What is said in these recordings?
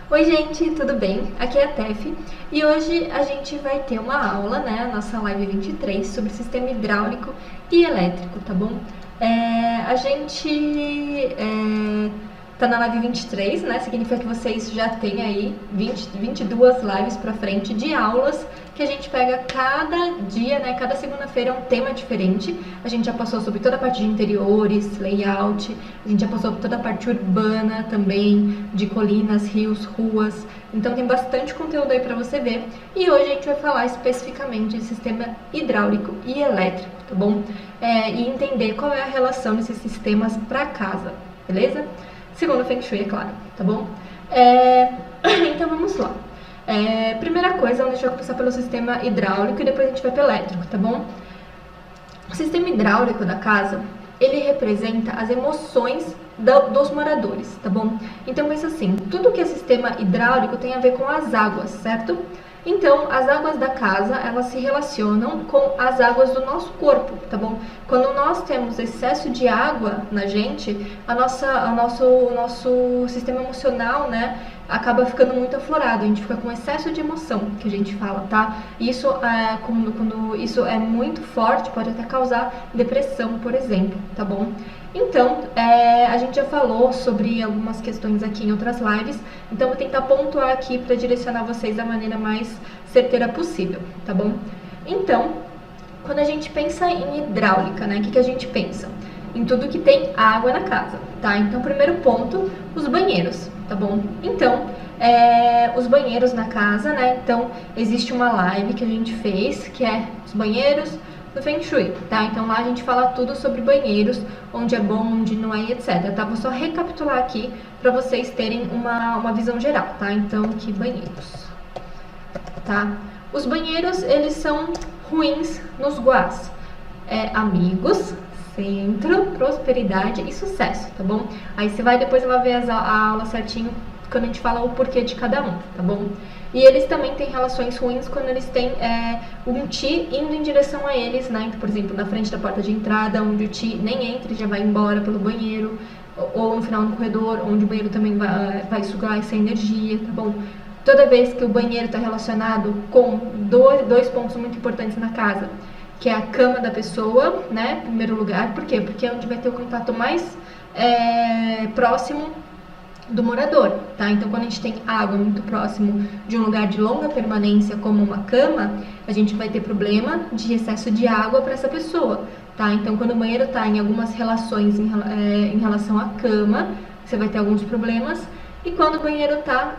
Oi gente, tudo bem? Aqui é a Tef e hoje a gente vai ter uma aula, né, a nossa live 23, sobre sistema hidráulico e elétrico, tá bom? A gente tá na live 23, né, significa que vocês já têm aí 22 lives pra frente de aulas que a gente pega cada dia, né, cada segunda-feira é um tema diferente. A gente já passou sobre toda a parte de interiores, layout, a gente já passou por toda a parte urbana também, de colinas, rios, ruas. Então tem bastante conteúdo aí para você ver. E hoje a gente vai falar especificamente de sistema hidráulico e elétrico, tá bom? E entender qual é a relação desses sistemas para casa, beleza? Segundo o Feng Shui, é claro, tá bom? Então vamos lá. Primeira coisa, a gente vai começar pelo sistema hidráulico e depois a gente vai para o elétrico, tá bom? O sistema hidráulico da casa, ele representa as emoções dos moradores, tá bom? Então pensa assim, tudo que é sistema hidráulico tem a ver com as águas, certo? Então, as águas da casa, elas se relacionam com as águas do nosso corpo, tá bom? Quando nós temos excesso de água na gente, o nosso sistema emocional, né, acaba ficando muito aflorado, a gente fica com excesso de emoção, que a gente fala, tá? Isso, quando isso é muito forte, pode até causar depressão, por exemplo, tá bom? Então, a gente já falou sobre algumas questões aqui em outras lives, então vou tentar pontuar aqui para direcionar vocês da maneira mais certeira possível, tá bom? Então, quando a gente pensa em hidráulica, né, o que a gente pensa? Em tudo que tem água na casa, tá? Então, primeiro ponto, os banheiros, tá bom? Então, os banheiros na casa, né? Então, existe uma live que a gente fez, que é os banheiros do Feng Shui, tá? Então, lá a gente fala tudo sobre banheiros, onde é bom, onde não é, etc, tá? Vou só recapitular aqui para vocês terem uma visão geral, tá? Então, aqui, banheiros, tá? Os banheiros, eles são ruins nos guás. Amigos, centro, prosperidade e sucesso, tá bom? Aí você vai depois lá ver a aula certinho quando a gente fala o porquê de cada um, tá bom? E eles também têm relações ruins quando eles têm um Ti indo em direção a eles, né? Por exemplo, na frente da porta de entrada, onde o Ti nem entra e já vai embora pelo banheiro, ou no final do corredor, onde o banheiro também vai sugar essa energia, tá bom? Toda vez que o banheiro está relacionado com dois pontos muito importantes na casa, que é a cama da pessoa, né, em primeiro lugar. Por quê? Porque é onde vai ter o contato mais próximo do morador, tá? Então, quando a gente tem água muito próximo de um lugar de longa permanência, como uma cama, a gente vai ter problema de excesso de água para essa pessoa, tá? Então, quando o banheiro está em algumas relações em relação à cama, você vai ter alguns problemas. E quando o banheiro está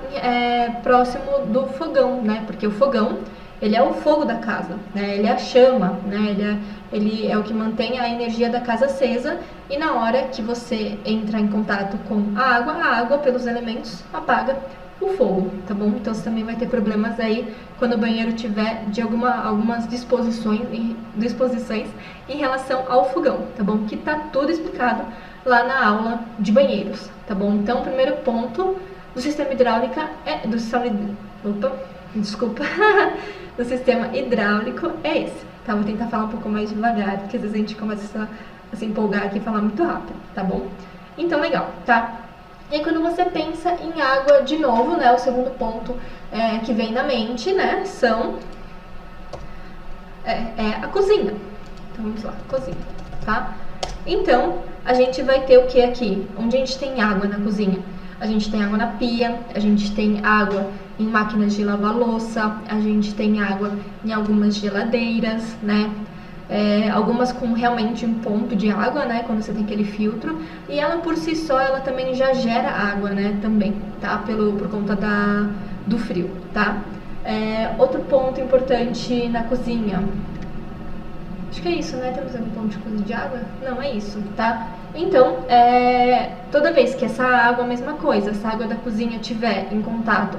próximo do fogão, né? Porque o fogão, ele é o fogo da casa, né? Ele é a chama, né? Ele é o que mantém a energia da casa acesa, e na hora que você entra em contato com a água pelos elementos apaga o fogo, tá bom? Então você também vai ter problemas aí quando o banheiro tiver de algumas disposições em relação ao fogão, tá bom? Que tá tudo explicado lá na aula de banheiros, tá bom? Então, o primeiro ponto do sistema hidráulico do sistema hidráulico é esse, tá? Vou tentar falar um pouco mais devagar, porque às vezes a gente começa a se empolgar aqui e falar muito rápido, tá bom? Então, legal, tá? E aí, quando você pensa em água, de novo, né, o segundo ponto que vem na mente, né, a cozinha. Então, vamos lá, cozinha, tá? Então, a gente vai ter o que aqui? Onde a gente tem água na cozinha? A gente tem água na pia, a gente tem água em máquinas de lavar louça, a gente tem água em algumas geladeiras, né? Algumas com realmente um ponto de água, né? Quando você tem aquele filtro. E ela por si só, ela também já gera água, né? Também, tá? Por conta do frio, tá? Outro ponto importante na cozinha. Acho que é isso, né? Temos algum ponto de coisa de água? Não, é isso, tá? Então, toda vez que essa água, a mesma coisa, essa água da cozinha estiver em contato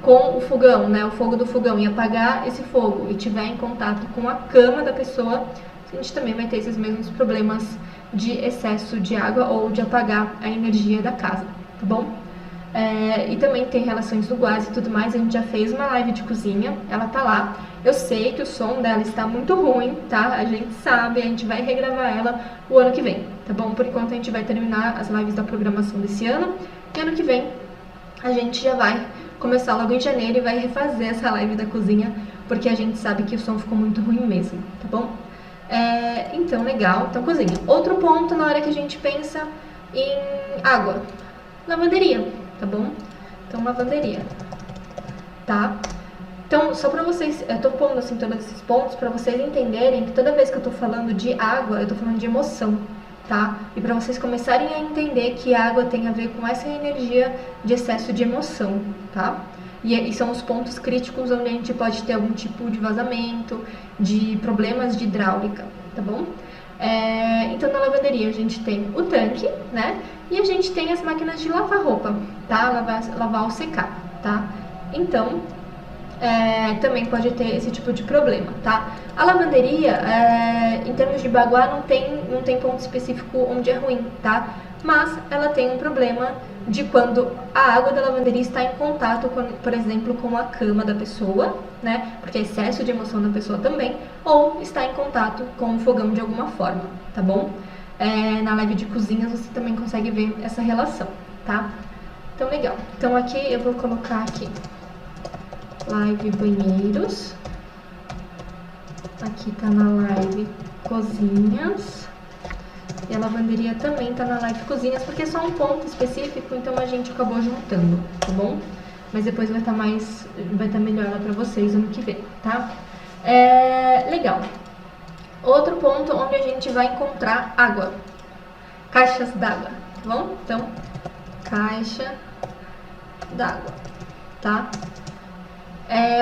com o fogão, né? O fogo do fogão, e apagar esse fogo e estiver em contato com a cama da pessoa, a gente também vai ter esses mesmos problemas de excesso de água ou de apagar a energia da casa, tá bom? E também tem relações do gás e tudo mais. A gente já fez uma live de cozinha, ela tá lá. Eu sei que o som dela está muito ruim, tá? A gente sabe, a gente vai regravar ela o ano que vem, tá bom? Por enquanto a gente vai terminar as lives da programação desse ano, e ano que vem a gente já vai começar logo em janeiro e vai refazer essa live da cozinha, porque a gente sabe que o som ficou muito ruim mesmo, tá bom? Então, legal. Então, cozinha. Outro ponto na hora que a gente pensa em água. Lavanderia, tá bom? Então, lavanderia, tá? Então, só pra vocês, eu tô pondo assim todos esses pontos pra vocês entenderem que toda vez que eu tô falando de água, eu tô falando de emoção, tá? E pra vocês começarem a entender que a água tem a ver com essa energia de excesso de emoção, tá? E são os pontos críticos onde a gente pode ter algum tipo de vazamento, de problemas de hidráulica, tá bom? Então, na lavanderia a gente tem o tanque, né? E a gente tem as máquinas de lavar roupa, tá? Lavar ou secar, tá? Então, também pode ter esse tipo de problema, tá? A lavanderia, em termos de baguá, não tem ponto específico onde é ruim, tá? Mas ela tem um problema de quando a água da lavanderia está em contato, por exemplo, com a cama da pessoa, né? Porque é excesso de emoção da pessoa também, ou está em contato com o fogão de alguma forma, tá bom? Na live de cozinhas você também consegue ver essa relação, tá? Então, legal. Então, aqui eu vou colocar aqui live banheiros. Aqui tá na live cozinhas. E a lavanderia também tá na live cozinhas, porque é só um ponto específico, então a gente acabou juntando, tá bom? Mas depois vai estar melhor lá pra vocês ano que vem, tá? Legal. Outro ponto onde a gente vai encontrar água. Caixas d'água, tá bom? Então, caixa d'água, tá?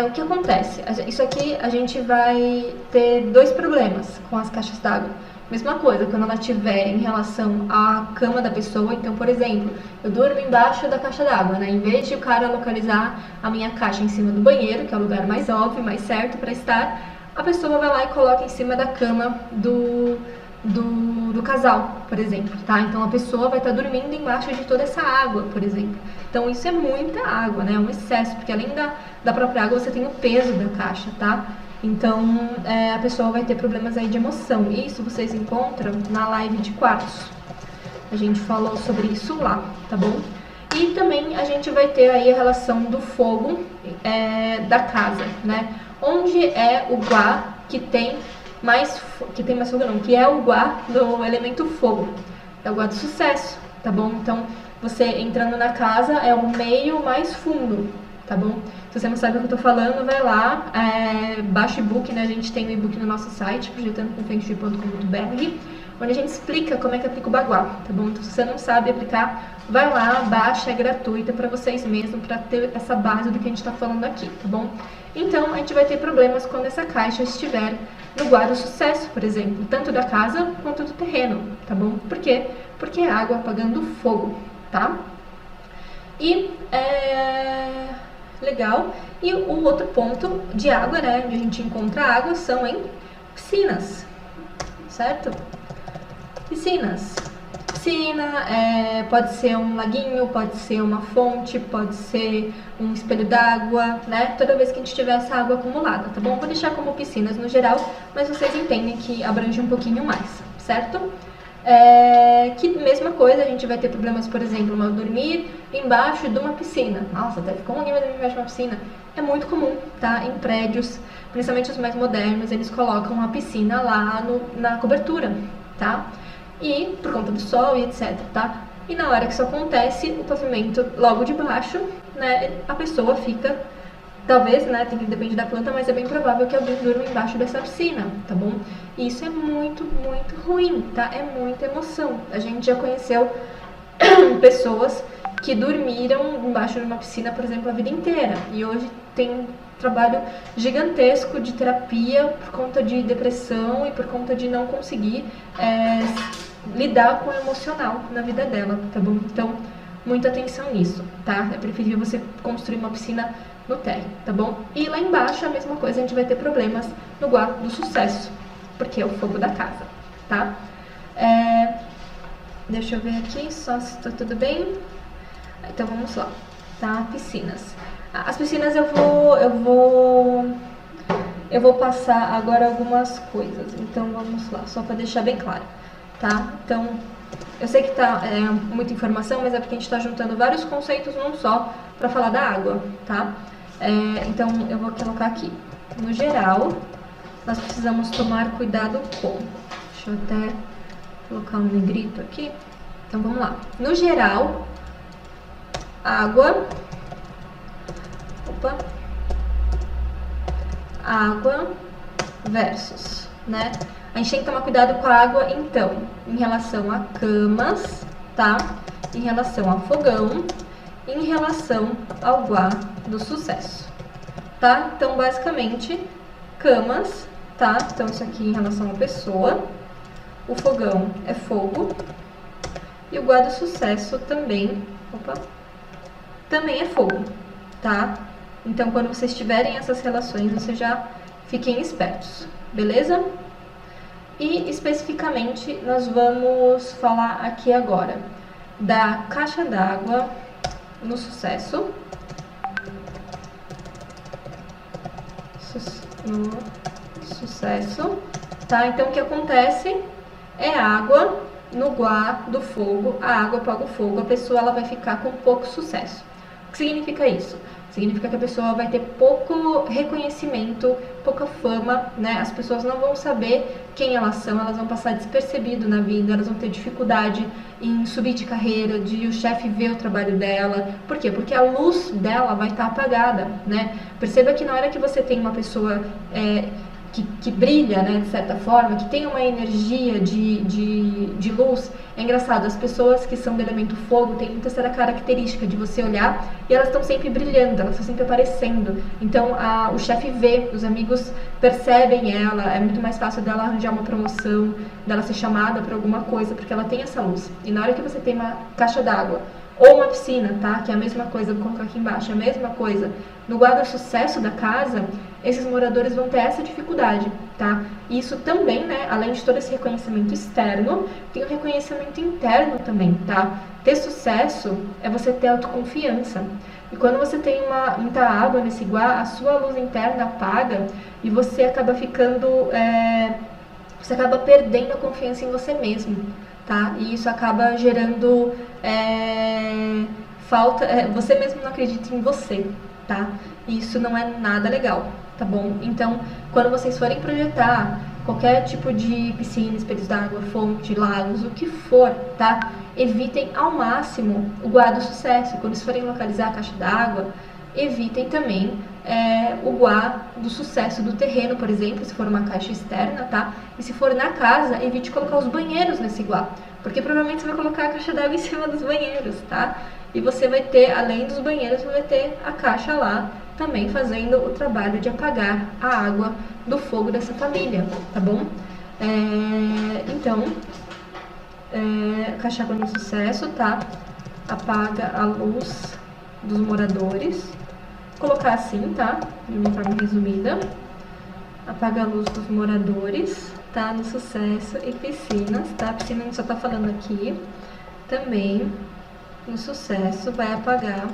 O que acontece? Isso aqui a gente vai ter dois problemas com as caixas d'água. Mesma coisa, quando ela estiver em relação à cama da pessoa, então, por exemplo, eu durmo embaixo da caixa d'água, né? Em vez de o cara localizar a minha caixa em cima do banheiro, que é o lugar mais óbvio, mais certo para estar, a pessoa vai lá e coloca em cima da cama do casal, por exemplo, tá? Então a pessoa vai estar dormindo embaixo de toda essa água, por exemplo. Então isso é muita água, né? É um excesso, porque além da própria água você tem o peso da caixa, tá? Então a pessoa vai ter problemas aí de emoção. Isso vocês encontram na live de quartos. A gente falou sobre isso lá, tá bom? E também a gente vai ter aí a relação do fogo da casa, né? Onde é o guá que tem mais fogo não, que é o guá do elemento fogo. É o guá do sucesso, tá bom? Então, você entrando na casa é o meio mais fundo, tá bom? Se você não sabe o que eu tô falando, vai lá, baixa o e-book, né? A gente tem o e-book no nosso site, projetandocomfengshui.com.br, onde a gente explica como é que aplica o baguá, tá bom? Então, se você não sabe aplicar, vai lá, baixa, é gratuita para vocês mesmos, para ter essa base do que a gente tá falando aqui, tá bom? Então, a gente vai ter problemas quando essa caixa estiver no guá do sucesso, por exemplo, tanto da casa quanto do terreno, tá bom? Por quê? Porque é água apagando fogo, tá? E, legal. E o outro ponto de água, né, onde a gente encontra água, são em piscinas, certo? Piscinas. Piscina, pode ser um laguinho, pode ser uma fonte, pode ser um espelho d'água, né? Toda vez que a gente tiver essa água acumulada, tá bom? Vou deixar como piscinas no geral, mas vocês entendem que abrange um pouquinho mais, certo? Que mesma coisa, a gente vai ter problemas, por exemplo, ao dormir embaixo de uma piscina. Nossa, como alguém vai dormir embaixo de uma piscina? É muito comum, tá? Em prédios, principalmente os mais modernos, eles colocam uma piscina lá na cobertura, tá? E por conta do sol e etc, tá? E na hora que isso acontece, o pavimento logo de baixo, né, a pessoa fica, talvez, né, depende da planta, mas é bem provável que alguém durma embaixo dessa piscina, tá bom? E isso é muito, muito ruim, tá? É muita emoção. A gente já conheceu pessoas que dormiram embaixo de uma piscina, por exemplo, a vida inteira. E hoje tem um trabalho gigantesco de terapia por conta de depressão e por conta de não conseguir lidar com o emocional na vida dela, tá bom? Então, muita atenção nisso, tá? É preferível você construir uma piscina no térreo, tá bom? E lá embaixo a mesma coisa, a gente vai ter problemas no guá do sucesso, porque é o fogo da casa, tá? Deixa eu ver aqui só se tá tudo bem. Então vamos lá, tá? Piscinas. As piscinas eu vou passar agora algumas coisas, então vamos lá, só para deixar bem claro, tá? Então, Eu sei que tá muita informação, mas é porque a gente está juntando vários conceitos num só para falar da água, tá? Então, eu vou colocar aqui. No geral, nós precisamos tomar cuidado com... Deixa eu até colocar um negrito aqui. Então, vamos lá. No geral, água... Opa! Água versus, né? A gente tem que tomar cuidado com a água, então, em relação a camas, tá? Em relação a fogão, em relação ao guá do sucesso, tá? Então, basicamente, camas, tá? Então, isso aqui em relação à pessoa. O fogão é fogo. E o guá do sucesso também, também é fogo, tá? Então, quando vocês tiverem essas relações, vocês já fiquem espertos, beleza? E, especificamente, nós vamos falar aqui agora da caixa d'água no sucesso. No sucesso, tá? Então, o que acontece é água no guá do fogo, a água apaga o fogo, a pessoa ela vai ficar com pouco sucesso. O que significa isso? Significa que a pessoa vai ter pouco reconhecimento, pouca fama, né? As pessoas não vão saber quem elas são, elas vão passar despercebido na vida, elas vão ter dificuldade em subir de carreira, de o chefe ver o trabalho dela. Por quê? Porque a luz dela vai estar apagada, né? Perceba que na hora que você tem uma pessoa que brilha, né, de certa forma, que tem uma energia de luz. É engraçado, as pessoas que são do elemento fogo têm muita essa característica de você olhar e elas estão sempre brilhando, elas estão sempre aparecendo. Então o chefe vê, os amigos percebem ela, é muito mais fácil dela arranjar uma promoção, dela ser chamada para alguma coisa, porque ela tem essa luz. E na hora que você tem uma caixa d'água ou uma piscina, tá? Que é a mesma coisa, vou colocar aqui embaixo, é a mesma coisa. No guarda-sucesso da casa, esses moradores vão ter essa dificuldade, tá? E isso também, né, além de todo esse reconhecimento externo, tem o reconhecimento interno também, tá? Ter sucesso é você ter autoconfiança. E quando você tem muita água nesse guá, a sua luz interna apaga e você acaba ficando... você acaba perdendo a confiança em você mesmo, tá? E isso acaba gerando falta... você mesmo não acredita em você, tá? E isso não é nada legal, tá bom? Então, quando vocês forem projetar qualquer tipo de piscina, espelhos d'água, fonte, lagos, o que for, tá? Evitem ao máximo o guá do sucesso. Quando vocês forem localizar a caixa d'água, evitem também o guá do sucesso do terreno, por exemplo, se for uma caixa externa, tá? E se for na casa, evite colocar os banheiros nesse guá, porque provavelmente você vai colocar a caixa d'água em cima dos banheiros, tá? E você vai ter, além dos banheiros, você vai ter a caixa lá também fazendo o trabalho de apagar a água do fogo dessa família, tá bom? Então, caixa d'água no sucesso, tá? Apaga a luz dos moradores. Colocar assim, tá? De uma forma resumida. Apaga a luz dos moradores, tá? No sucesso e piscinas, tá? A piscina a gente só tá falando aqui. Também, no sucesso, vai apagar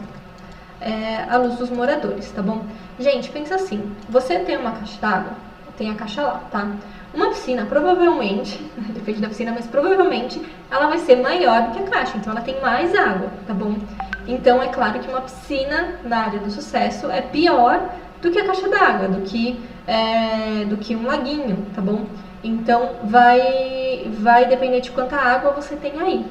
a luz dos moradores, tá bom? Gente, pensa assim, você tem uma caixa d'água, tem a caixa lá, tá? Uma piscina, provavelmente, depende da piscina, mas provavelmente ela vai ser maior do que a caixa, então ela tem mais água, tá bom? Então, é claro que uma piscina na área do sucesso é pior do que a caixa d'água, do que um laguinho, tá bom? Então, vai depender de quanta água você tem aí,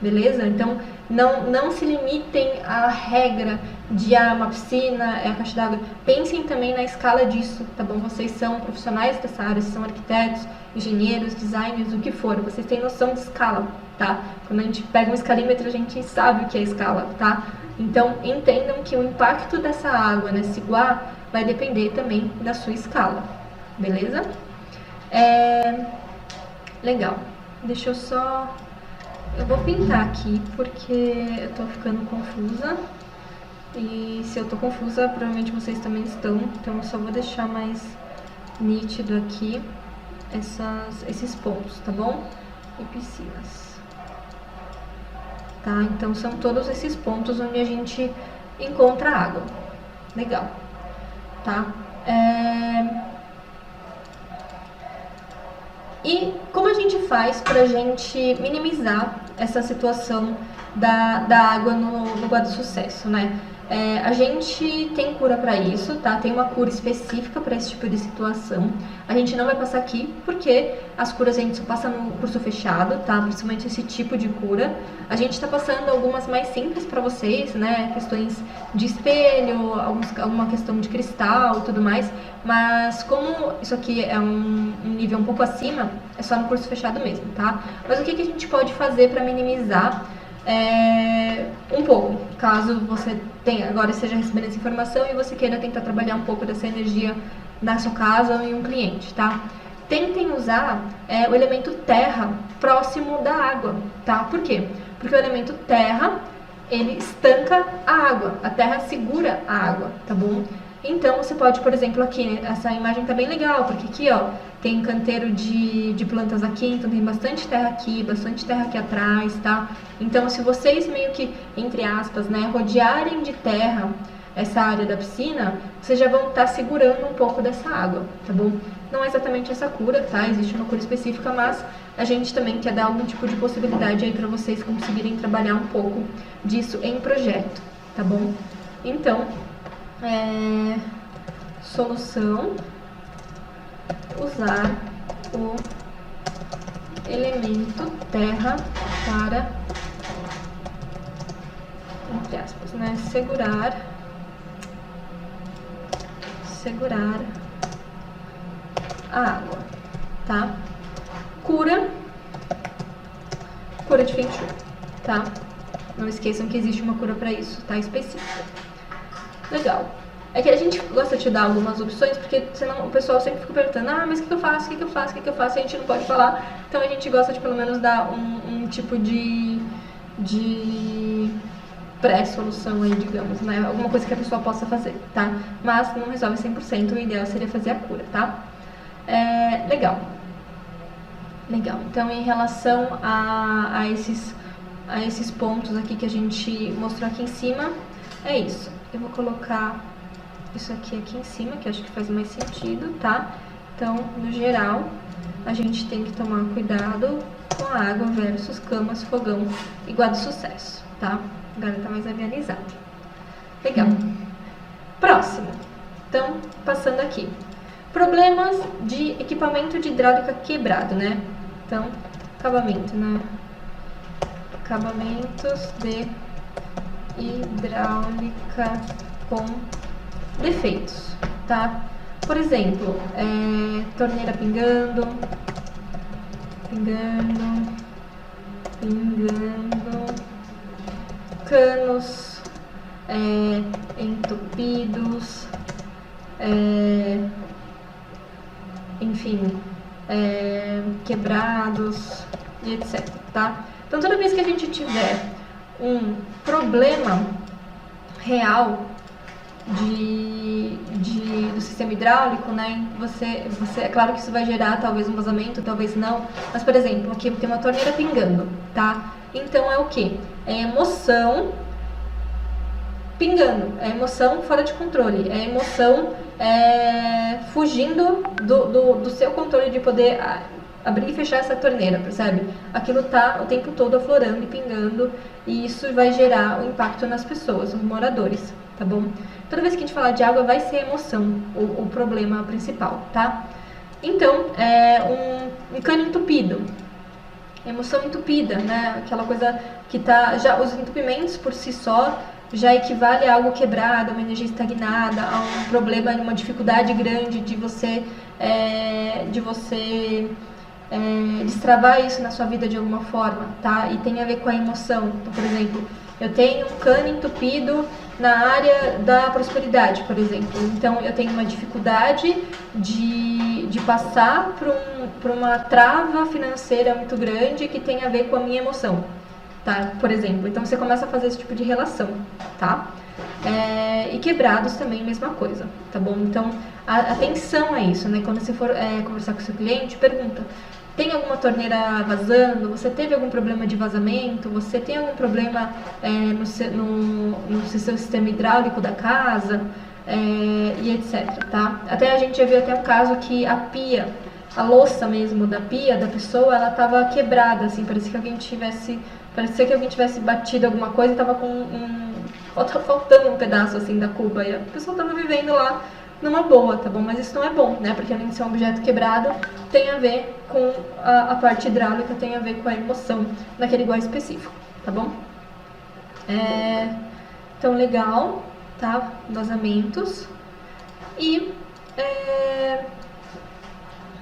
beleza? Então, não se limitem à regra de uma piscina, a caixa d'água. Pensem também na escala disso, tá bom? Vocês são profissionais dessa área, são arquitetos, engenheiros, designers, o que for. Vocês têm noção de escala, tá? Quando a gente pega um escalímetro, a gente sabe o que é escala, tá? Então, entendam que o impacto dessa água nesse guá vai depender também da sua escala, beleza? Legal. Deixa eu só... Eu vou pintar aqui porque eu tô ficando confusa. E se eu tô confusa, provavelmente vocês também estão. Então eu só vou deixar mais nítido aqui esses pontos, tá bom? E piscinas. Tá? Então são todos esses pontos onde a gente encontra água. Legal. Tá? E como a gente faz pra gente minimizar essa situação da água no Guarda Sucesso, né? A gente tem cura para isso, tá? Tem uma cura específica para esse tipo de situação. A gente não vai passar aqui porque as curas a gente só passa no curso fechado, tá? Principalmente esse tipo de cura. A gente tá passando algumas mais simples para vocês, né? Questões de espelho, alguma questão de cristal e tudo mais. Mas como isso aqui é um nível um pouco acima, é só no curso fechado mesmo, tá? Mas o que a gente pode fazer para minimizar um pouco, caso você tenha, agora esteja recebendo essa informação e você queira tentar trabalhar um pouco dessa energia na sua casa ou em um cliente, tá? Tentem usar o elemento terra próximo da água, tá? Por quê? Porque o elemento terra, ele estanca a água, a terra segura a água, tá bom? Então você pode, por exemplo, aqui, essa imagem tá bem legal, porque aqui, ó, tem canteiro de plantas aqui, então tem bastante terra aqui atrás, tá? Então se vocês meio que, entre aspas, né, rodearem de terra essa área da piscina, vocês já vão estar segurando um pouco dessa água, tá bom? Não é exatamente essa cura, tá? Existe uma cura específica, mas a gente também quer dar algum tipo de possibilidade aí para vocês conseguirem trabalhar um pouco disso em projeto, tá bom? Então, solução, usar o elemento terra para, entre aspas, né, segurar a água, tá? Cura de Feng Shui, tá? Não esqueçam que existe uma cura para isso, tá? Específica. Legal. É que a gente gosta de dar algumas opções, porque senão o pessoal sempre fica perguntando, mas o que eu faço, a gente não pode falar. Então a gente gosta de pelo menos dar um tipo de pré-solução aí, digamos, né? Alguma coisa que a pessoa possa fazer, tá? Mas não resolve 100%, o ideal seria fazer a cura, tá? Legal. Então, em relação a esses pontos aqui que a gente mostrou aqui em cima, é isso. Eu vou colocar isso aqui em cima, que acho que faz mais sentido, tá? Então, no geral, a gente tem que tomar cuidado com a água versus camas, fogão e Guarda Sucesso, tá? Agora tá mais avianizado. Legal. Próximo. Então, passando aqui. Problemas de equipamento de hidráulica quebrado, né? Então, acabamento, né? Acabamentos de hidráulica com defeitos, tá? Por exemplo, torneira pingando, canos entupidos, enfim, quebrados e etc, tá? Então, toda vez que a gente tiver um problema real do sistema hidráulico, né? É claro que isso vai gerar talvez um vazamento, talvez não. Mas, por exemplo, aqui tem uma torneira pingando, tá? Então é o que? É emoção pingando, é emoção fora de controle, é emoção fugindo do seu controle de poder abrir e fechar essa torneira, percebe? Aquilo tá o tempo todo aflorando e pingando, e isso vai gerar um impacto nas pessoas, nos moradores, tá bom? Toda vez que a gente falar de água, vai ser emoção o problema principal, tá? Então, um cano entupido, emoção entupida, né? Aquela coisa que tá, já os entupimentos por si só já equivale a algo quebrado, a uma energia estagnada, a um problema, uma dificuldade grande de você destravar isso na sua vida de alguma forma, tá? E tem a ver com a emoção. Então, por exemplo, eu tenho um cano entupido na área da prosperidade, por exemplo. Então, eu tenho uma dificuldade de passar por uma trava financeira muito grande que tem a ver com a minha emoção, tá? Por exemplo. Então, você começa a fazer esse tipo de relação, tá? E quebrados também, mesma coisa, tá bom? Então, atenção a isso, né? Quando você for conversar com o seu cliente, pergunta: tem alguma torneira vazando? Você teve algum problema de vazamento? Você tem algum problema no seu sistema hidráulico da casa? E etc, tá? Até a gente já viu até um caso que a pia, a louça mesmo da pia da pessoa, ela tava quebrada, assim, parecia que alguém tivesse Parecia que alguém tivesse batido alguma coisa e tava faltando um pedaço assim da cuba. E a pessoa tava vivendo lá numa boa, tá bom? Mas isso não é bom, né? Porque além de ser um objeto quebrado, tem a ver com a parte hidráulica, tem a ver com a emoção naquele igual específico, tá bom? Então, legal, tá? Vazamentos. E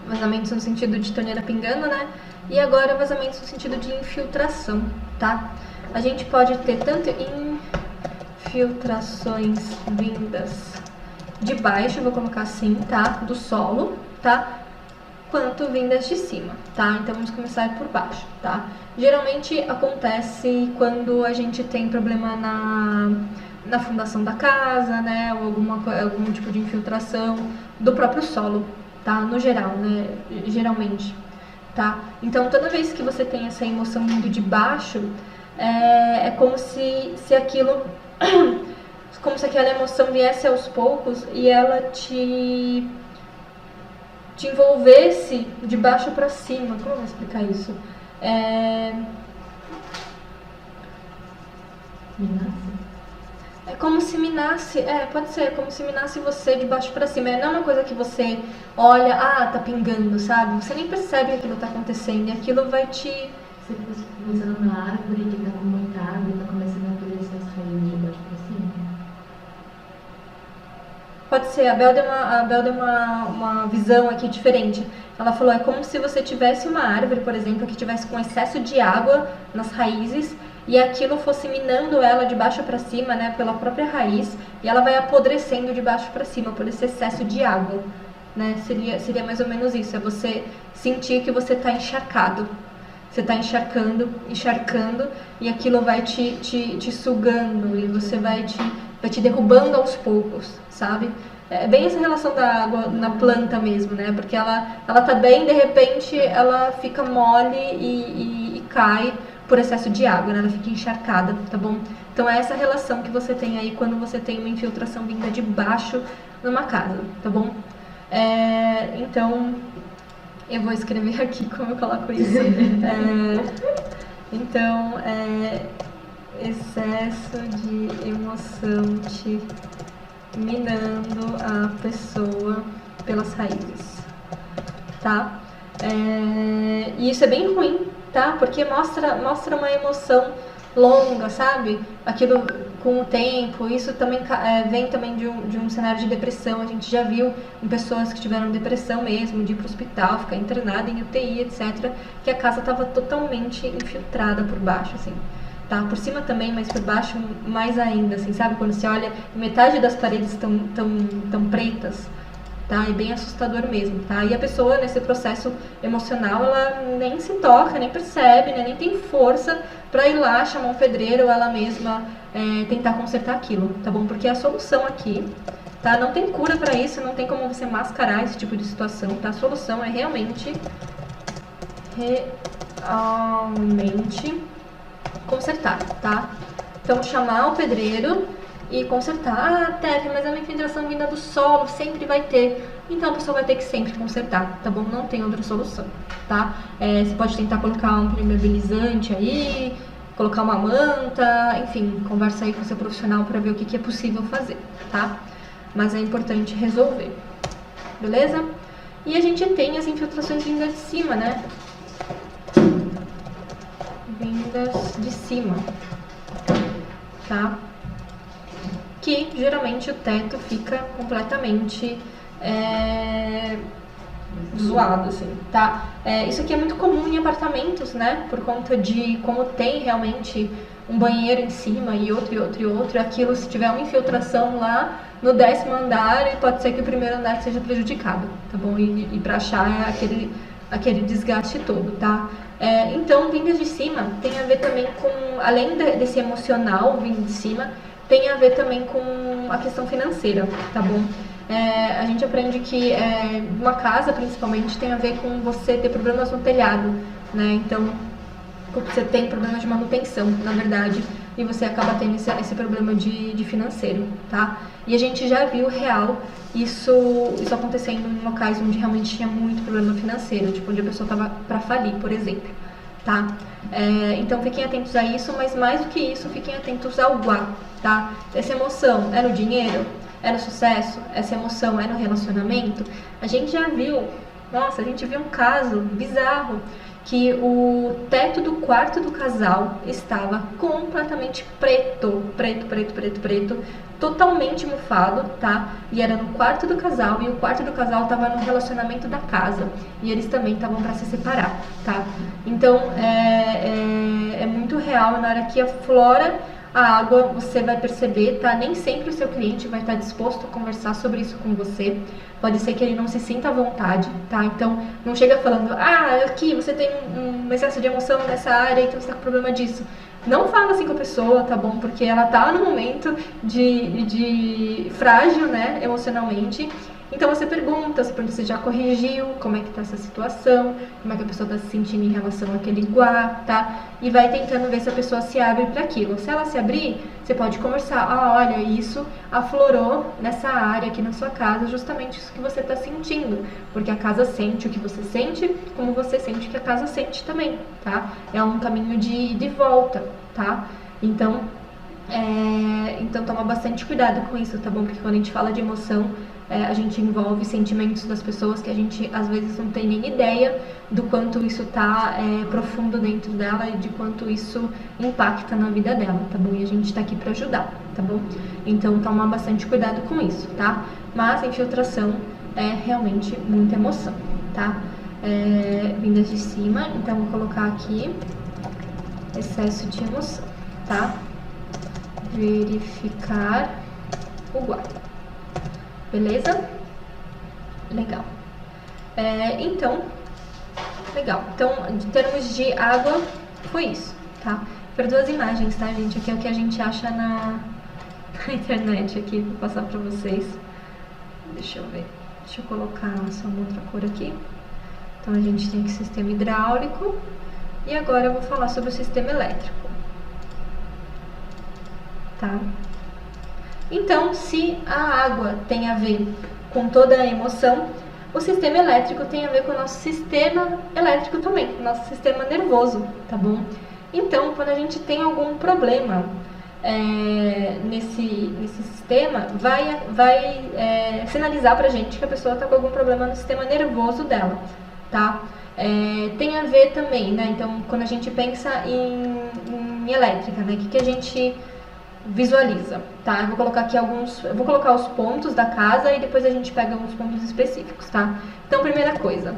vazamentos no sentido de torneira pingando, né? E agora vazamentos no sentido de infiltração, tá? A gente pode ter tanto infiltrações vindas de baixo, vou colocar assim, tá? Do solo, tá? Quanto vindas de cima, tá? Então vamos começar por baixo, tá? Geralmente acontece quando a gente tem problema na fundação da casa, né? Ou algum tipo de infiltração do próprio solo, tá? No geral, né? Geralmente, tá? Então toda vez que você tem essa emoção vindo de baixo, é como se aquilo... como se aquela emoção viesse aos poucos e ela te envolvesse de baixo para cima. Como eu vou explicar isso? É como se minasse, pode ser, como se minasse você de baixo para cima. Não é uma coisa que você olha, tá pingando, sabe? Você nem percebe que aquilo tá acontecendo e aquilo vai te... Se você pensando numa árvore que tá com muita água e tá começando a apodrecer as raízes de baixo para cima. Pode ser, a Bel deu uma visão aqui diferente. Ela falou, é como se você tivesse uma árvore, por exemplo, que tivesse com excesso de água nas raízes e aquilo fosse minando ela de baixo para cima, né, pela própria raiz, e ela vai apodrecendo de baixo para cima por esse excesso de água, né? Seria mais ou menos isso, é você sentir que você está encharcado. Você está encharcando, e aquilo vai te sugando, e você vai te derrubando aos poucos, sabe? É bem essa relação da água na planta mesmo, né? Porque ela tá bem, de repente ela fica mole e cai por excesso de água, né? Ela fica encharcada, tá bom? Então é essa relação que você tem aí quando você tem uma infiltração vinda de baixo numa casa, tá bom? Então, eu vou escrever aqui como eu coloco isso. Então, excesso de emoção te minando a pessoa pelas raízes, tá? E isso é bem ruim, tá? Porque mostra uma emoção longa, sabe? Aquilo com o tempo, isso também vem também de um cenário de depressão. A gente já viu em pessoas que tiveram depressão mesmo, de ir pro hospital, ficar internada em UTI, etc., que a casa estava totalmente infiltrada por baixo, assim. Tá? Por cima também, mas por baixo mais ainda, assim, sabe? Quando você olha, metade das paredes tão pretas, tá? É bem assustador mesmo, tá? E a pessoa, nesse processo emocional, ela nem se toca, nem percebe, né? Nem tem força para ir lá chamar um pedreiro ou ela mesma tentar consertar aquilo, tá bom? Porque a solução aqui, tá? Não tem cura para isso, não tem como você mascarar esse tipo de situação, tá? A solução é realmente consertar, tá? Então, chamar o pedreiro e consertar. Tef, mas é uma infiltração vinda do solo, sempre vai ter. Então, a pessoa vai ter que sempre consertar, tá bom? Não tem outra solução, tá? Você pode tentar colocar um impermeabilizante aí, colocar uma manta, enfim, conversa aí com o seu profissional para ver o que é possível fazer, tá? Mas é importante resolver, beleza? E a gente tem as infiltrações vindas de cima, né? Vindas de cima, tá? Que geralmente o teto fica completamente zoado, assim, tá? Isso aqui é muito comum em apartamentos, né? Por conta de como tem realmente um banheiro em cima e outro, aquilo, se tiver uma infiltração lá no 10º andar, pode ser que o primeiro andar seja prejudicado, tá bom? E pra achar aquele desgaste todo, tá? Então, vindas de cima tem a ver também com, além desse emocional vindo de cima, tem a ver também com a questão financeira, tá bom? A gente aprende que uma casa, principalmente, tem a ver com você ter problemas no telhado, né? Então, você tem problemas de manutenção, na verdade, e você acaba tendo esse problema de financeiro, tá? E a gente já viu real isso acontecendo em locais onde realmente tinha muito problema financeiro, tipo onde a pessoa estava para falir, por exemplo, tá? Então fiquem atentos a isso, mas mais do que isso, fiquem atentos ao guá, tá? Essa emoção é no dinheiro? É no sucesso? Essa emoção é no relacionamento? A gente já viu, nossa, a gente viu um caso bizarro, que o teto do quarto do casal estava completamente preto, totalmente mofado, tá? E era no quarto do casal, e o quarto do casal estava no relacionamento da casa, e eles também estavam para se separar, tá? Então, é muito real, na hora que aflora a água, você vai perceber, tá? Nem sempre o seu cliente vai estar disposto a conversar sobre isso com você. Pode ser que ele não se sinta à vontade, tá? Então, não chega falando, aqui você tem um excesso de emoção nessa área, então você tá com problema disso. Não fala assim com a pessoa, tá bom? Porque ela tá no momento de frágil, né, emocionalmente. Então você pergunta se já corrigiu, como é que tá essa situação, como é que a pessoa tá se sentindo em relação àquele guá, tá? E vai tentando ver se a pessoa se abre para aquilo. Se ela se abrir, você pode conversar. Olha, isso aflorou nessa área aqui na sua casa, justamente isso que você tá sentindo. Porque a casa sente o que você sente, como você sente o que a casa sente também, tá? É um caminho de volta, tá? Então toma bastante cuidado com isso, tá bom? Porque quando a gente fala de emoção, a gente envolve sentimentos das pessoas que a gente às vezes não tem nem ideia do quanto isso tá profundo dentro dela e de quanto isso impacta na vida dela, tá bom? E a gente tá aqui pra ajudar, tá bom? Então toma bastante cuidado com isso, tá? Mas a infiltração é realmente muita emoção, tá? Vindas de cima, então vou colocar aqui excesso de emoção, tá? Verificar o guarda. Beleza? Legal. Legal. Então, em termos de água, foi isso, tá? Por 2 imagens, tá, gente? Aqui é o que a gente acha na internet aqui, vou passar pra vocês. Deixa eu ver. Deixa eu colocar só uma outra cor aqui. Então, a gente tem aqui o sistema hidráulico. E agora eu vou falar sobre o sistema elétrico. Tá? Então, se a água tem a ver com toda a emoção, o sistema elétrico tem a ver com o nosso sistema elétrico também, com o nosso sistema nervoso, tá bom? Então, quando a gente tem algum problema nesse sistema, vai sinalizar pra gente que a pessoa tá com algum problema no sistema nervoso dela, tá? Tem a ver também, né? Então, quando a gente pensa em elétrica, né? O que a gente visualiza, tá? Eu vou colocar aqui eu vou colocar os pontos da casa e depois a gente pega alguns pontos específicos, tá? Então, primeira coisa,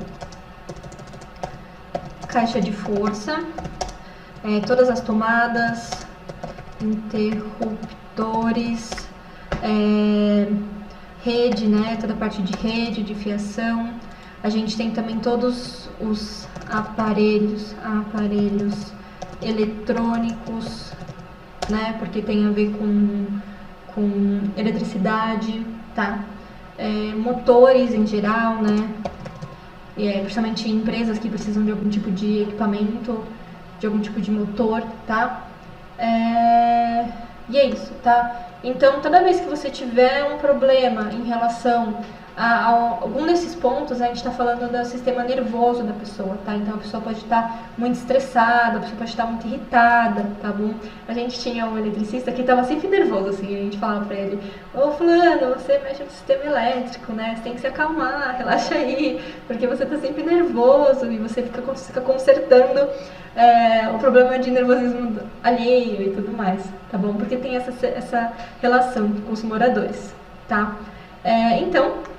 caixa de força, todas as tomadas, interruptores, rede, né? Toda a parte de rede, de fiação. A gente tem também todos os aparelhos eletrônicos, né? Porque tem a ver com eletricidade, tá? Motores em geral, né? Principalmente empresas que precisam de algum tipo de equipamento, de algum tipo de motor, tá? E é isso, tá? Então, toda vez que você tiver um problema em relação a algum desses pontos, a gente está falando do sistema nervoso da pessoa, tá? Então a pessoa pode estar muito estressada, a pessoa pode estar muito irritada, tá bom? A gente tinha um eletricista que estava sempre nervoso, assim, a gente falava pra ele: ô fulano, você mexe no sistema elétrico, né? Você tem que se acalmar, relaxa aí, porque você tá sempre nervoso e você fica consertando o problema de nervosismo alheio e tudo mais, tá bom? Porque tem essa relação com os moradores, tá? Então,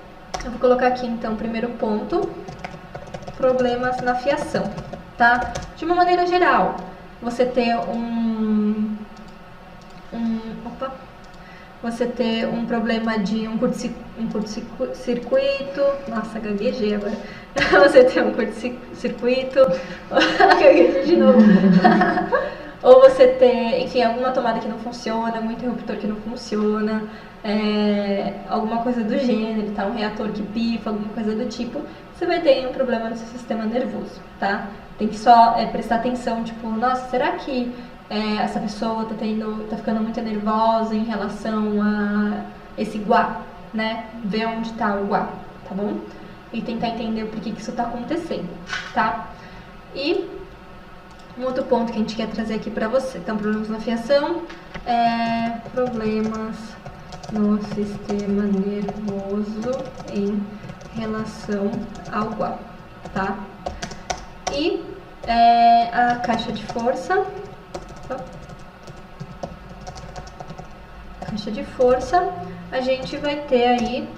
eu vou colocar aqui, então, primeiro ponto, problemas na fiação, tá? De uma maneira geral, você ter você ter um problema de um curto-circuito, nossa, gaguejei agora, você ter um curto-circuito, gaguejei de novo, ou você ter, enfim, alguma tomada que não funciona, algum interruptor que não funciona, alguma coisa do gênero, tá? Um reator que pifa, alguma coisa do tipo, você vai ter um problema no seu sistema nervoso, tá? Tem que só prestar atenção, tipo, nossa, será que essa pessoa tá ficando muito nervosa em relação a esse guá, né? Ver onde tá o guá, tá bom? E tentar entender por que isso tá acontecendo, tá? E Um outro ponto que a gente quer trazer aqui para você. Então, problemas na fiação, problemas no sistema nervoso em relação ao guá, tá? E a caixa de força. Caixa de força, a gente vai ter aí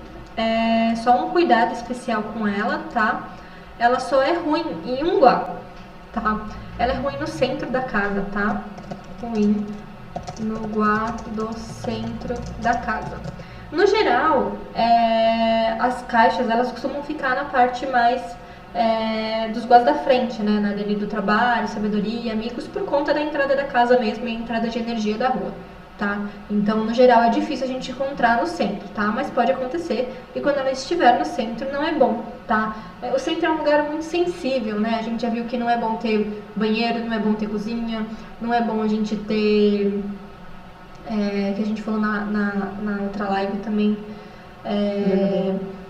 só um cuidado especial com ela, tá? Ela só é ruim em um guá, tá? Ela é ruim no centro da casa, tá? Ruim no guá do centro da casa. No geral, as caixas, elas costumam ficar na parte mais dos guás da frente, né? Na ali do trabalho, sabedoria, amigos, por conta da entrada da casa mesmo e a entrada de energia da rua. Tá? Então, no geral, é difícil a gente encontrar no centro, tá? Mas pode acontecer, e quando ela estiver no centro, não é bom, tá? O centro é um lugar muito sensível, né? A gente já viu que não é bom ter banheiro, não é bom ter cozinha, não é bom a gente ter, que a gente falou na outra live também,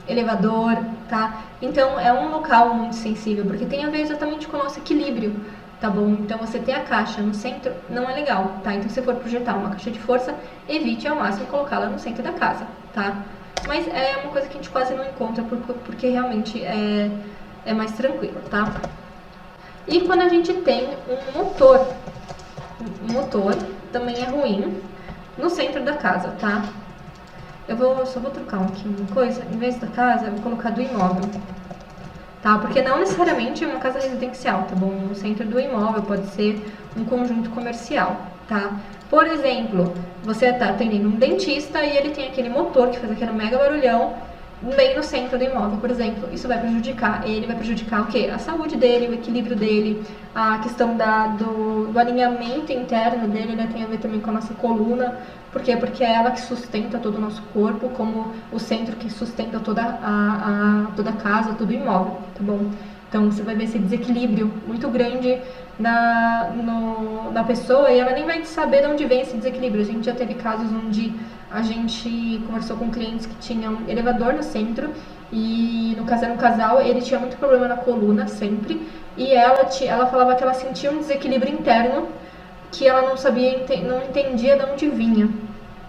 elevador, tá? Então, é um local muito sensível, porque tem a ver exatamente com o nosso equilíbrio, tá bom? Então, você ter a caixa no centro não é legal, tá? Então, se for projetar uma caixa de força, evite ao máximo colocá-la no centro da casa, tá? Mas é uma coisa que a gente quase não encontra, porque realmente é mais tranquilo, tá? E quando a gente tem um motor também é ruim no centro da casa, tá? Só vou trocar aqui uma coisa, em vez da casa, eu vou colocar do imóvel. Tá? Porque não necessariamente é uma casa residencial, tá bom? No centro do imóvel pode ser um conjunto comercial, tá? Por exemplo, você tá atendendo um dentista e ele tem aquele motor que faz aquele mega barulhão bem no centro do imóvel, por exemplo. Isso vai prejudicar ele, vai prejudicar o quê? A saúde dele, o equilíbrio dele, a questão do alinhamento interno dele, né? Tem a ver também com a nossa coluna. Por quê? Porque é ela que sustenta todo o nosso corpo, como o centro que sustenta toda a casa, todo o imóvel, tá bom? Então, você vai ver esse desequilíbrio muito grande na pessoa e ela nem vai saber de onde vem esse desequilíbrio. A gente já teve casos onde a gente conversou com clientes que tinham elevador no centro e, no caso, era um casal, ele tinha muito problema na coluna sempre e ela falava que ela sentia um desequilíbrio interno que ela não sabia, não entendia de onde vinha,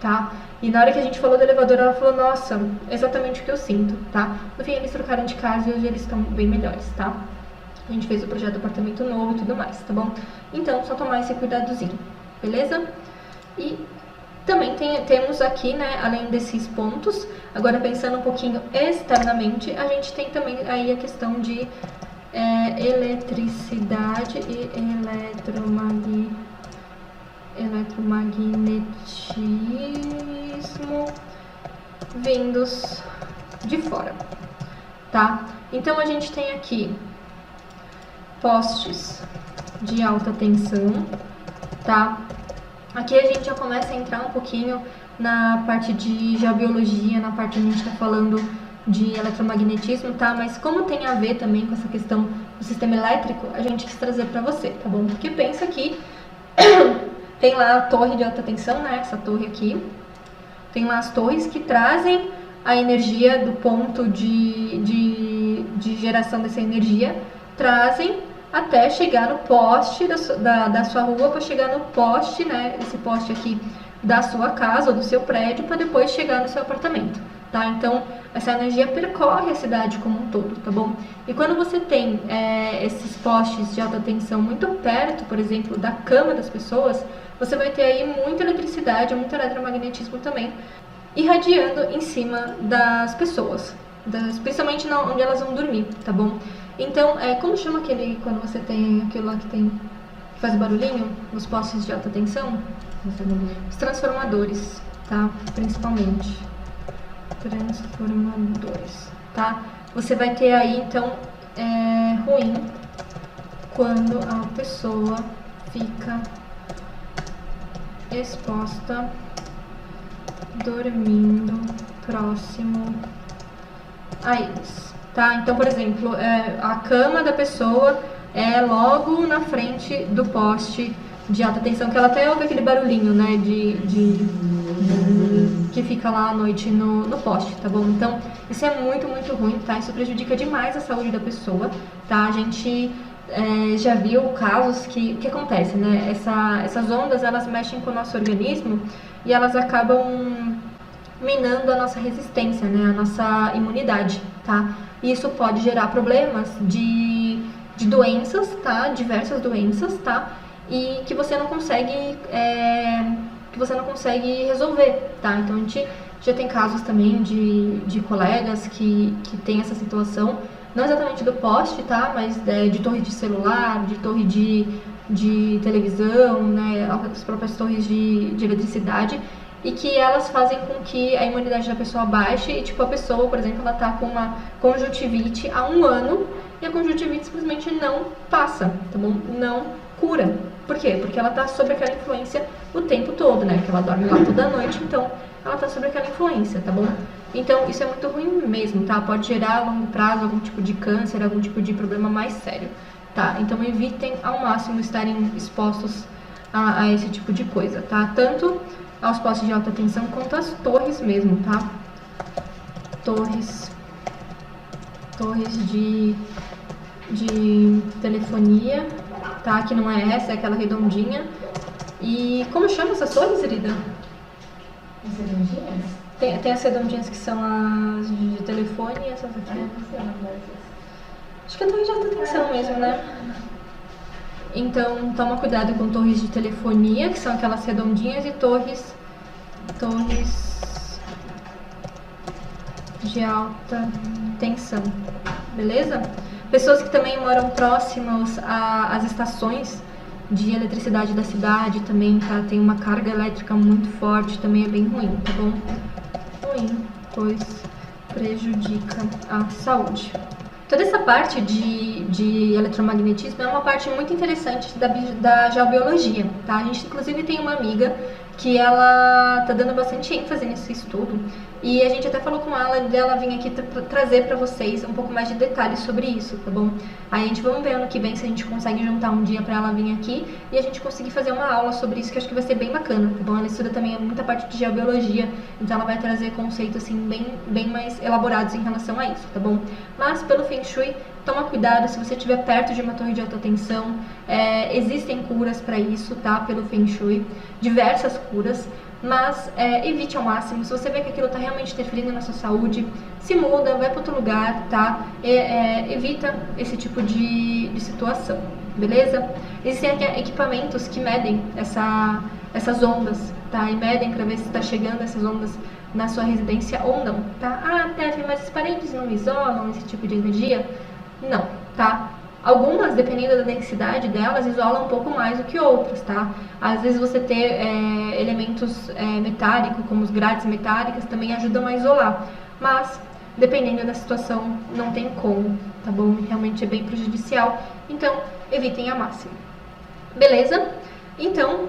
tá? E na hora que a gente falou do elevador, ela falou, nossa, exatamente o que eu sinto, tá? No fim, eles trocaram de casa e hoje eles estão bem melhores, tá? A gente fez o projeto do apartamento novo e tudo mais, tá bom? Então, só tomar esse cuidadozinho, beleza? E também temos aqui, né, além desses pontos, agora pensando um pouquinho externamente, a gente tem também aí a questão de eletricidade e eletromagnetismo vindos de fora, tá? Então, a gente tem aqui postes de alta tensão, tá? Aqui a gente já começa a entrar um pouquinho na parte de geobiologia, na parte que a gente está falando de eletromagnetismo, tá? Mas como tem a ver também com essa questão do sistema elétrico, a gente quis trazer para você, tá bom? Porque pensa que tem lá a torre de alta tensão, né? Essa torre aqui. Tem lá as torres que trazem a energia do ponto de geração dessa energia, trazem até chegar no poste da sua rua, para chegar no poste, né? Esse poste aqui da sua casa ou do seu prédio, para depois chegar no seu apartamento, tá? Então, essa energia percorre a cidade como um todo, tá bom? E quando você tem esses postes de alta tensão muito perto, por exemplo, da cama das pessoas, você vai ter aí muita eletricidade, muito eletromagnetismo também, irradiando em cima das pessoas, principalmente onde elas vão dormir, tá bom? Então, como chama aquele, quando você tem aquilo lá que faz barulhinho, nos postes de alta tensão? Os transformadores, tá? Principalmente. Transformadores, tá? Você vai ter aí, então, ruim quando a pessoa fica exposta dormindo próximo a eles, tá? Então, por exemplo, a cama da pessoa é logo na frente do poste de alta tensão, que ela até ouve aquele barulhinho, né, que fica lá à noite no poste, tá bom? Então, isso é muito, muito ruim, tá? Isso prejudica demais a saúde da pessoa, tá? A gente já viu casos que acontece, né? Essas ondas, elas mexem com o nosso organismo e elas acabam minando a nossa resistência, né? A nossa imunidade, tá? E isso pode gerar problemas de doenças, tá? Diversas doenças, tá? E que você não consegue resolver, tá? Então a gente já tem casos também de colegas que tem essa situação, não exatamente do poste, tá? Mas de torre de celular, de torre de televisão, né? As próprias torres de eletricidade, e que elas fazem com que a imunidade da pessoa baixe e, tipo, a pessoa, por exemplo, ela tá com uma conjuntivite há 1 ano e a conjuntivite simplesmente não passa, tá bom? Não cura. Por quê? Porque ela tá sob aquela influência o tempo todo, né? Porque ela dorme lá toda noite, então ela tá sob aquela influência, tá bom? Então isso é muito ruim mesmo, tá? Pode gerar a longo prazo algum tipo de câncer, algum tipo de problema mais sério, tá? Então evitem ao máximo estarem expostos a esse tipo de coisa, tá? Tanto aos postes de alta tensão quanto às torres mesmo, tá? Torres de telefonia, tá? Que não é essa, é aquela redondinha. E como chama essas torres, Irida? As redondinhas? Tem as redondinhas que são as de telefone e essas aqui. Não sei o nome dessas. Acho que é torre de alta tensão mesmo, né? Então, toma cuidado com torres de telefonia, que são aquelas redondinhas, e torres de alta tensão, beleza? Pessoas que também moram próximas às estações de eletricidade da cidade também, tá? Tem uma carga elétrica muito forte, também é bem ruim, tá bom? Ruim, pois prejudica a saúde. Toda essa parte de eletromagnetismo é uma parte muito interessante da geobiologia, tá? A gente, inclusive, tem uma amiga que ela tá dando bastante ênfase nesse estudo, e a gente até falou com ela dela vir aqui trazer para vocês um pouco mais de detalhes sobre isso, tá bom? Aí a gente vamos ver ano que vem se a gente consegue juntar um dia para ela vir aqui e a gente conseguir fazer uma aula sobre isso, que eu acho que vai ser bem bacana, tá bom? Ela estuda também muita parte de geobiologia, então ela vai trazer conceitos assim bem mais elaborados em relação a isso, tá bom? Mas pelo Feng Shui, toma cuidado se você estiver perto de uma torre de alta tensão. Existem curas para isso, tá? Pelo Feng Shui, diversas curas, mas evite ao máximo. Se você vê que aquilo está realmente interferindo na sua saúde, se muda, vai para outro lugar, tá? Evita esse tipo de situação, beleza? Existem equipamentos que medem essas ondas, tá? E medem para ver se está chegando essas ondas na sua residência ou não, tá? Ah, Tef, mas as paredes não isolam esse tipo de energia? Não, tá? Algumas, dependendo da densidade delas, isolam um pouco mais do que outras, tá? Às vezes você ter elementos metálicos, como os grades metálicas, também ajudam a isolar. Mas, dependendo da situação, não tem como, tá bom? Realmente é bem prejudicial, então evitem a máxima. Beleza? Então,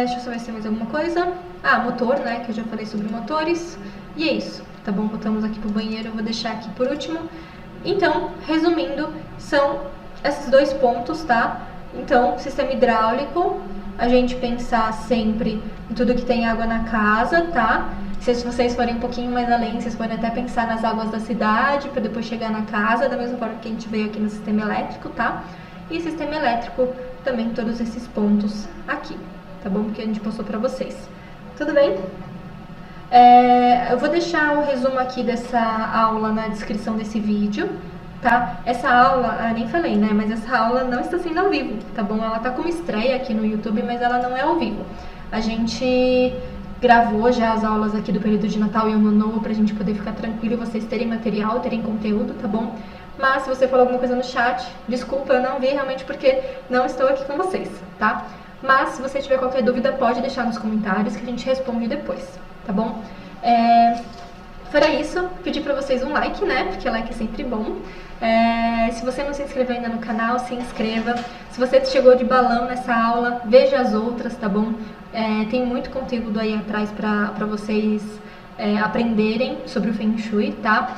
deixa eu só ver se tem mais alguma coisa. Ah, motor, né? Que eu já falei sobre motores. E é isso, tá bom? Voltamos aqui pro banheiro, eu vou deixar aqui por último. Então, resumindo, são esses 2 pontos, tá? Então, sistema hidráulico, a gente pensar sempre em tudo que tem água na casa, tá? Se vocês forem um pouquinho mais além, vocês podem até pensar nas águas da cidade, para depois chegar na casa, da mesma forma que a gente veio aqui no sistema elétrico, tá? E sistema elétrico, também todos esses pontos aqui, tá bom? Que a gente passou para vocês. Tudo bem? Eu vou deixar o resumo aqui dessa aula na descrição desse vídeo, tá? Essa aula, nem falei, né? Mas essa aula não está sendo ao vivo, tá bom? Ela tá como estreia aqui no YouTube, mas ela não é ao vivo. A gente gravou já as aulas aqui do período de Natal e Ano Novo pra gente poder ficar tranquilo e vocês terem material, terem conteúdo, tá bom? Mas se você falou alguma coisa no chat, desculpa, eu não vi realmente porque não estou aqui com vocês, tá? Mas se você tiver qualquer dúvida, pode deixar nos comentários que a gente responde depois, tá bom? Fora isso, pedir pra vocês um like, né? Porque like é sempre bom. Se você não se inscreveu ainda no canal, se inscreva. Se você chegou de balão nessa aula, veja as outras, tá bom? Tem muito conteúdo aí atrás pra vocês aprenderem sobre o Feng Shui, tá?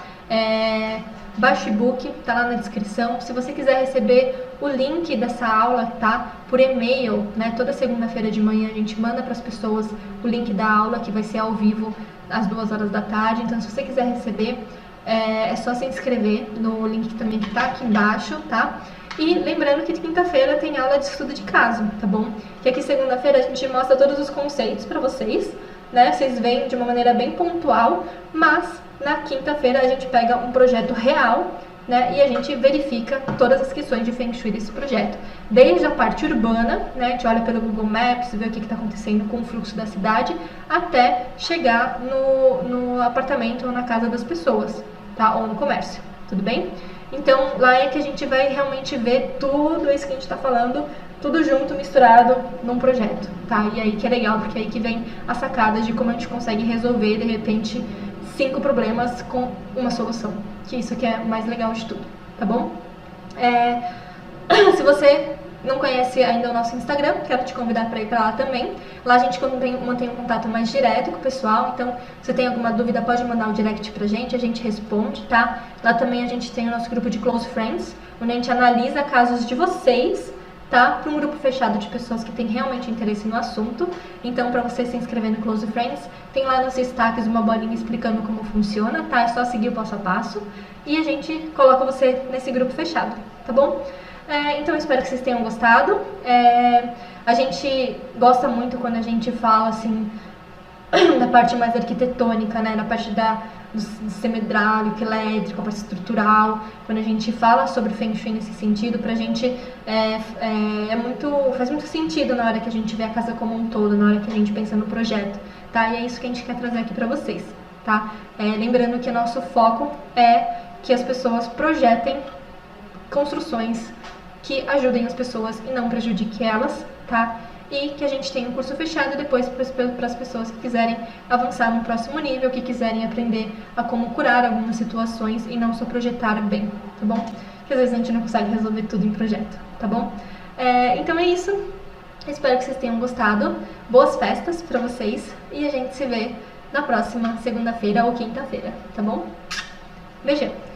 Baixe o e-book, tá lá na descrição. Se você quiser receber o link dessa aula, tá? Por e-mail, né? Toda segunda-feira de manhã a gente manda para as pessoas o link da aula, que vai ser ao vivo às 2 horas da tarde. Então, se você quiser receber, é só se inscrever no link também que tá aqui embaixo, tá? E lembrando que quinta-feira tem aula de estudo de caso, tá bom? Que aqui segunda-feira a gente mostra todos os conceitos para vocês, né? Vocês veem de uma maneira bem pontual, mas na quinta-feira a gente pega um projeto real, né? E a gente verifica todas as questões de Feng Shui desse projeto. Desde a parte urbana, né? A gente olha pelo Google Maps, vê o que está acontecendo com o fluxo da cidade, até chegar no apartamento ou na casa das pessoas, tá? Ou no comércio, tudo bem? Então, lá é que a gente vai realmente ver tudo isso que a gente está falando, tudo junto, misturado num projeto, tá? E aí que é legal, porque aí que vem as sacadas de como a gente consegue resolver, de repente, 5 problemas com uma solução. Que isso que é o mais legal de tudo, tá bom? Se você não conhece ainda o nosso Instagram, quero te convidar para ir para lá também. Lá a gente mantém um contato mais direto com o pessoal, então se você tem alguma dúvida pode mandar um direct pra gente, a gente responde, tá? Lá também a gente tem o nosso grupo de Close Friends, onde a gente analisa casos de vocês, tá? Para um grupo fechado de pessoas que têm realmente interesse no assunto. Então, para você se inscrever no Close Friends, tem lá nos destaques uma bolinha explicando como funciona, tá? É só seguir o passo a passo e a gente coloca você nesse grupo fechado, tá bom? Então, eu espero que vocês tenham gostado. A gente gosta muito quando a gente fala, assim, da parte mais arquitetônica, né? Na parte do sistema hidráulico, elétrico, a parte estrutural. Quando a gente fala sobre Feng Shui nesse sentido, pra gente faz muito sentido na hora que a gente vê a casa como um todo, na hora que a gente pensa no projeto, tá? E é isso que a gente quer trazer aqui pra vocês, tá? Lembrando que o nosso foco é que as pessoas projetem construções que ajudem as pessoas e não prejudiquem elas, tá? E que a gente tenha um curso fechado depois para as pessoas que quiserem avançar no próximo nível, que quiserem aprender a como curar algumas situações e não só projetar bem, tá bom? Porque às vezes a gente não consegue resolver tudo em projeto, tá bom? Então é isso. Espero que vocês tenham gostado. Boas festas para vocês e a gente se vê na próxima segunda-feira ou quinta-feira, tá bom? Beijão!